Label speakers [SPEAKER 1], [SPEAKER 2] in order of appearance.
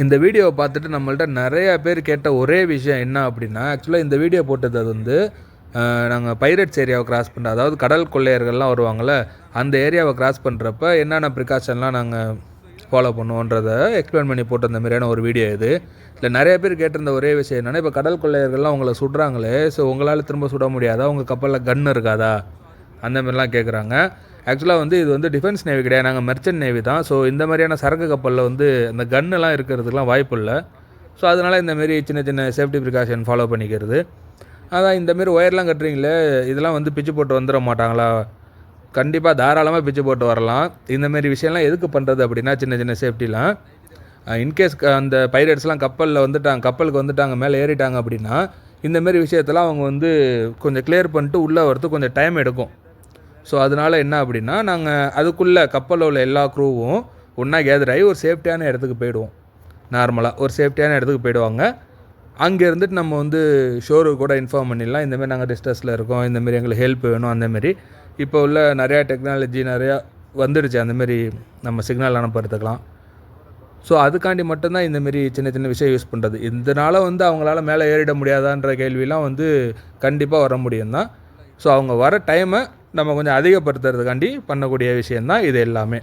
[SPEAKER 1] இந்த வீடியோவை பார்த்துட்டு நம்மள்ட்ட நிறைய பேர் கேட்ட ஒரே விஷயம் என்ன அப்படின்னா, ஆக்சுவலாக இந்த வீடியோ போட்டது அது வந்து நாங்கள் பைரட்ஸ் ஏரியாவை கிராஸ் பண்ணுற, அதாவது கடல் கொள்ளையர்கள்லாம் வருவாங்கள்ல, அந்த ஏரியாவை கிராஸ் பண்ணுறப்ப என்னென்ன ப்ரிகாஷன்லாம் நாங்கள் ஃபாலோ பண்ணுவோன்றதை எக்ஸ்பிளைன் பண்ணி போட்டிருந்த மாதிரியான ஒரு வீடியோ இது. இல்லை நிறைய பேர் கேட்டிருந்த ஒரே விஷயம் என்னென்னா, இப்போ கடல் கொள்ளையர்கள்லாம் உங்களை சுடுறாங்களே, ஸோ உங்களால் திரும்ப சுட முடியாதா, உங்கள் கப்பலில் கன் இருக்காதா, அந்த மாதிரிலாம் கேட்குறாங்க. ஆக்சுவலாக வந்து இது வந்து டிஃபென்ஸ் நேவி கிடையாது, நாங்கள் மெர்ச்சன்ட் நேவி தான். ஸோ இந்த மாதிரியான சரக்கு கப்பலில் வந்து அந்த கன்னெல்லாம் இருக்கிறதுக்கெலாம் வாய்ப்பு இல்லை. ஸோ அதனால் இந்தமாரி சின்ன சின்ன சேஃப்டி ப்ரிகாஷன் ஃபாலோ பண்ணிக்கிறது. அதான் இந்தமாரி ஒயர்லாம் கட்டுறீங்களே, இதெல்லாம் வந்து பிச்சு போட்டு வந்துட மாட்டாங்களா? கண்டிப்பாக தாராளமாக பிச்சு போட்டு வரலாம். இந்தமாரி விஷயம்லாம் எதுக்கு பண்ணுறது அப்படின்னா, சின்ன சின்ன சேஃப்டிலாம் இன்கேஸ் அந்த பைரட்ஸ்லாம் கப்பலில் வந்துட்டாங்க, கப்பலுக்கு வந்துட்டாங்க, மேலே ஏறிட்டாங்க அப்படின்னா, இந்தமாரி விஷயத்தெல்லாம் அவங்க வந்து கொஞ்சம் கிளியர் பண்ணிட்டு உள்ளே வரதுக்கு கொஞ்சம் டைம் எடுக்கும். ஸோ அதனால் என்ன அப்படின்னா, நாங்கள் அதுக்குள்ளே கப்பலில் உள்ள எல்லா க்ரூவும் ஒன்றா கேதர் ஆகி ஒரு சேஃப்டியான இடத்துக்கு போயிடுவோம். நார்மலாக ஒரு சேஃப்டியான இடத்துக்கு போயிடுவாங்க. அங்கே இருந்துட்டு நம்ம வந்து ஷோருக்கு கூட இன்ஃபார்ம் பண்ணிடலாம், இந்தமாரி நாங்கள் டிஸ்ட்ரெஸில் இருக்கோம், இந்தமாரி எங்களுக்கு ஹெல்ப் வேணும். அந்தமாரி இப்போ உள்ள நிறையா டெக்னாலஜி நிறையா வந்துடுச்சு, அந்தமாரி நம்ம சிக்னல் அனுப்புறதுக்கெலாம். ஸோ அதுக்காண்டி மட்டும்தான் இந்தமாரி சின்ன சின்ன விஷயம் யூஸ் பண்ணுறது. இதனால் வந்து அவங்களால மேலே ஏறிட முடியாதான்ற கேள்விலாம் வந்து கண்டிப்பாக வர முடியும் தான். ஸோ அவங்க வர டைமை நம்ம கொஞ்சம் அதிகப்படுத்துறதுக்காண்டி பண்ணக்கூடிய விஷயந்தான் இது எல்லாமே.